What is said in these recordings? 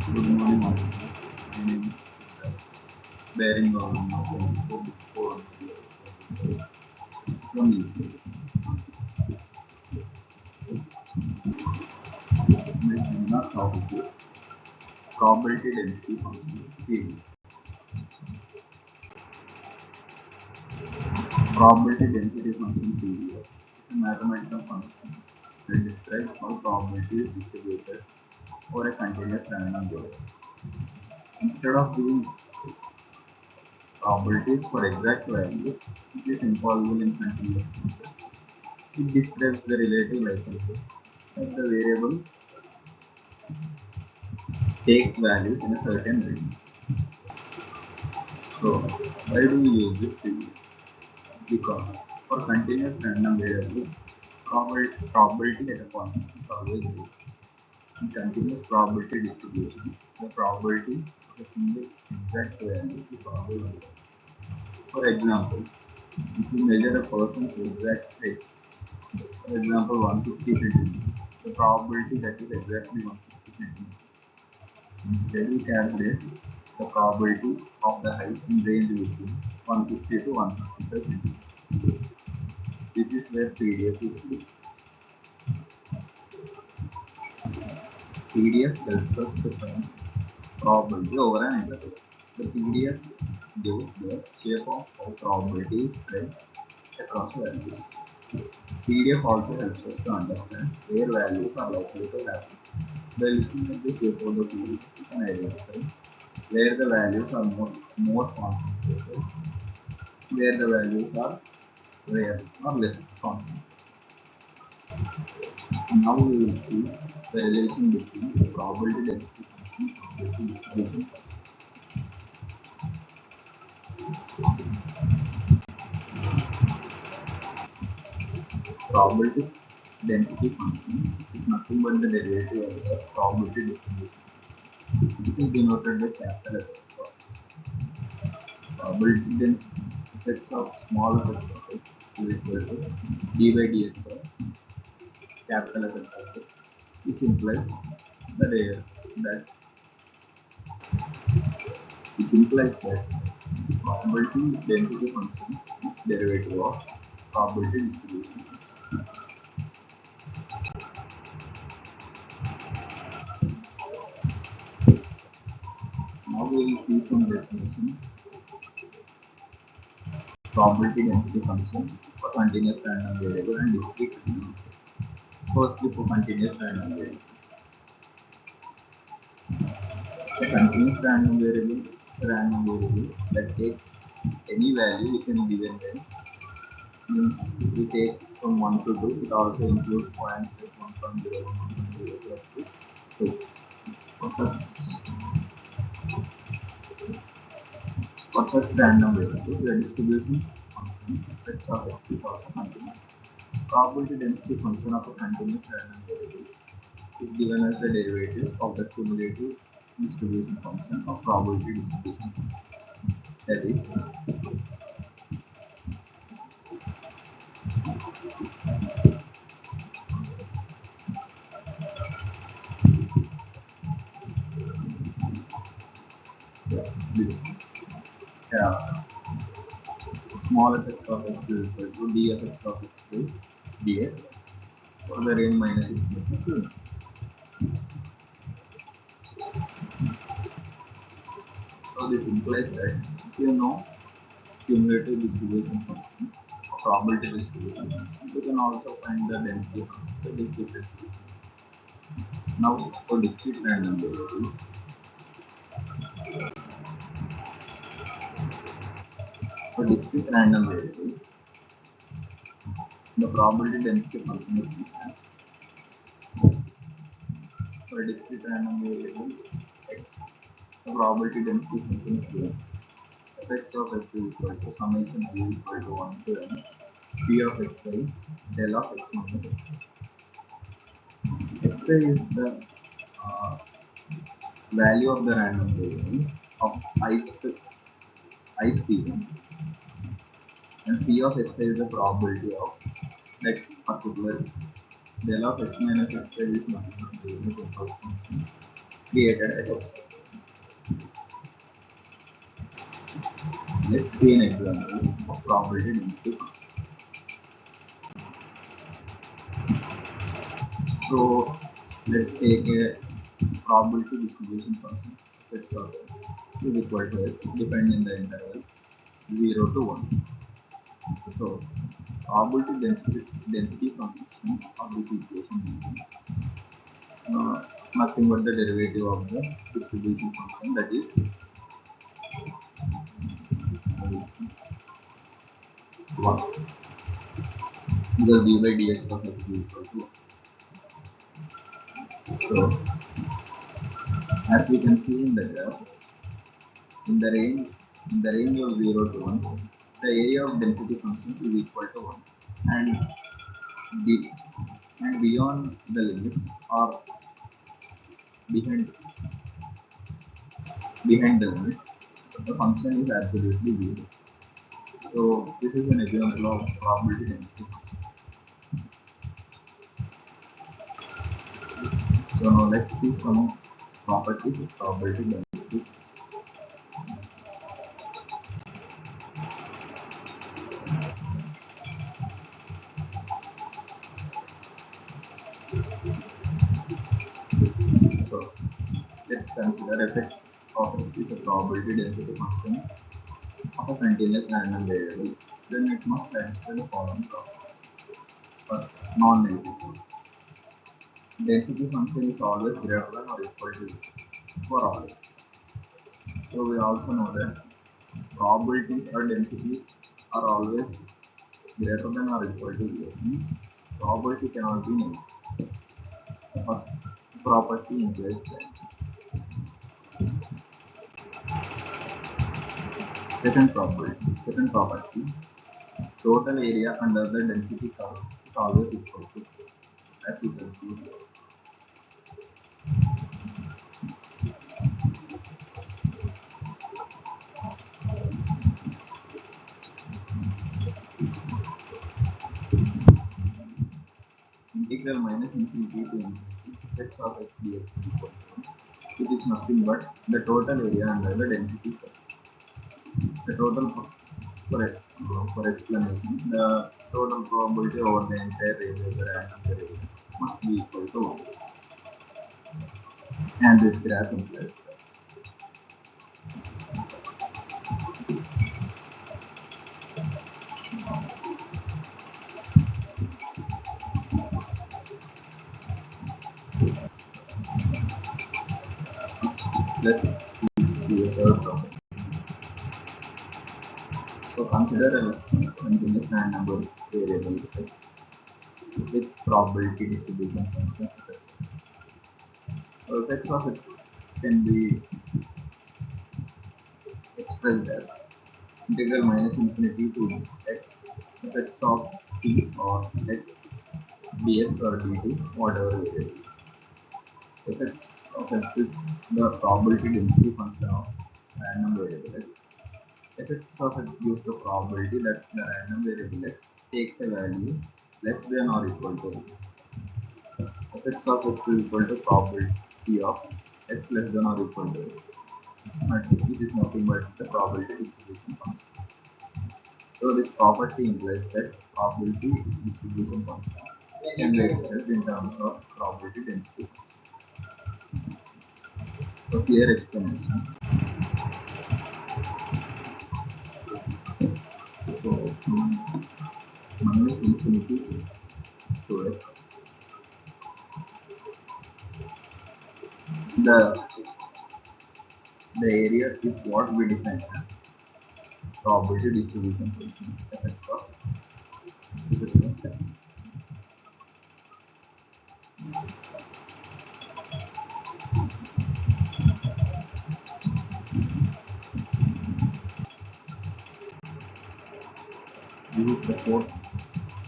Good morning, all. My name is Siddharth. Bearing on before from ECE. My seminar topic is probability density function theory. Probability density function theory is a mathematical function that describes how probability is distributed over a continuous random variable. Instead of giving probabilities for exact values, which is impossible in continuous cases, it describes the relative likelihood that the variable takes values in a certain range. So, why do we use this theory? Because for continuous random variables, probability at a point is always zero. In continuous probability distribution, the probability of a single exact value is always zero. For example, if you measure a person's exact height, for example 150 centimeters, the probability that is exactly 150 centimeters. Instead, we calculate the probability of the height in range between 150 to 155 centimeters. This is where PDF is used. PDF helps us to find probability over an interval. The PDF gives the shape of how probability is spread across values. PDF also helps us to understand where values are likely to happen. By looking at the shape of the PDF, we can identify where the values are more concentrated, where the values are rare or less common. Now we will see the relation between the probability density function and probability distribution. Probability density function is nothing but the derivative of the probability distribution. This is denoted by capital F of probability density effects of small effects of x is equal to d by dx of capital effects of x, which implies that that probability density function is derivative of probability distribution. Now we will see some definitions. Probability density function for continuous random variable and discrete random variable. Firstly, for continuous random variable. A continuous random variable is a random variable that takes any value within a given range. Means if we take from 1 to 2, it also includes points like 1.0, 1.0 up to 2. For such random variables, the distribution function effects of x is also continuous. Probability density function of a continuous random variable is given as the derivative of the cumulative distribution function of probability distribution function. That is, this uh, small effects of x is equal to dfx of x by dx for the range minus infinity to infinity. So this implies that if you know cumulative distribution function or probability distribution function, you can also find the density function by this differentiation. Now for discrete random variable, the probability density function is given as for a discrete random variable x, the probability density function is given. Fx of x is equal to summation I is equal to 1 to n p of xi del of x minus xi. Xi is the uh, value of the random variable of ith event, and p of xi is the probability of that particular del of x minus xi is nothing but the unit impulse function created at x. Let's see an example of probability density function. So let's take a probability distribution function x of x is equal to x defined in the interval 0 to 1. So probability density function of this equation is nothing but the derivative of the distribution function, that is 1, because d by dx of x is equal to 1. So as we can see in the graph, in the range of 0 to 1, the area of density function is equal to 1, and the and beyond the limits or behind the limits, the function is absolutely 0. So this is an example of probability density. So now let's see some properties of probability density. So let's consider f(x) of x is a probability density function of a continuous random variable. Then it must satisfy the following properties. First, non-negative. Density function is always greater than or equal to 0 for all x. So we also know that probabilities or densities are always greater than or equal to 0. Means probability cannot be negative. First property implies that. Second property, total area under the density curve is always equal to 4, as you can see here. Integral minus infinity to infinity x of x dx is equal to 1, which is nothing but the total area under the density curve. The total for explanation, the total probability over the entire range of the random variables must be equal to 1, and this graph implies that. Let's see a third problem. So consider a continuous random variable x with probability distribution function f(x). So f(x) of x can be expressed as integral minus infinity to x f(x) of t or x dx or dt, whatever variable. F(x) of x is the probability density function of random variable x. F(x) of x gives the probability that the random variable x takes a value less than or equal to x. F(x) of x is equal to probability of x less than or equal to x. But it is nothing but the probability distribution function. So this property implies that probability distribution function can be expressed in terms of probability density. So clear explanation. So minus infinity to x, the area is what we define as probability distribution function f(x) of x. This is the fourth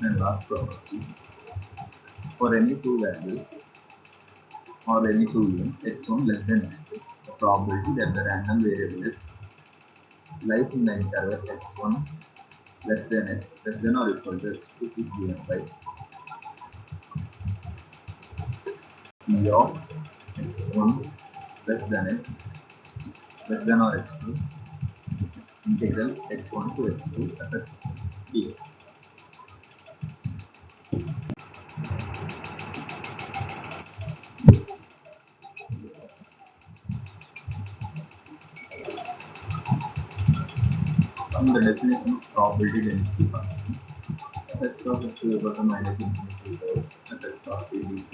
and last property. For any two values or any two events x1 less than x2, the probability that the random variable x lies in the interval x1 less than x less than or equal to x2 is given by p of x1 less than x less than or x2 integral x1 to x2 fx dx. From the definition of probability density function, fx of x is equal to minus infinity to fx of t dt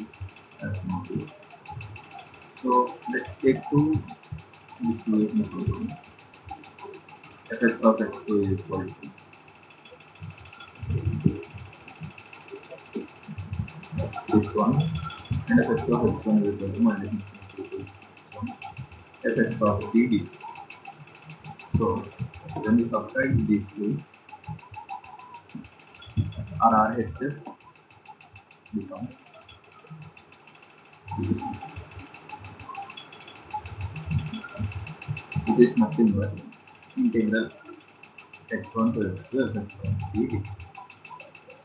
as known. So let's take two distribution equation. Fx of x2 is equal to this one, and fx of x1 is equal to minus infinity to this one, fx of t dt. So when we subtract these two, our RHS becomes it is nothing but integral x1 to x2 fx1 dt.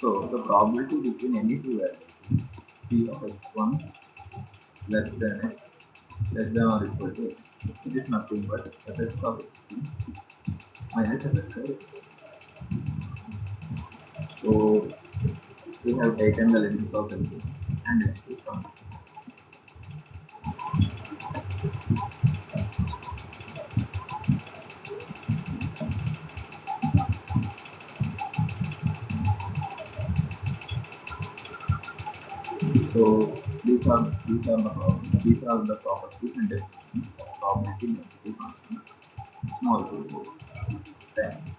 So the probability between any two values is p of x1 less than x less than or equal to x. It is nothing but fx of x2 minus fx of x. So we have taken the limits of x1 and x2 from this. So these are the properties and definitions of probability density function. Small group. Thank you.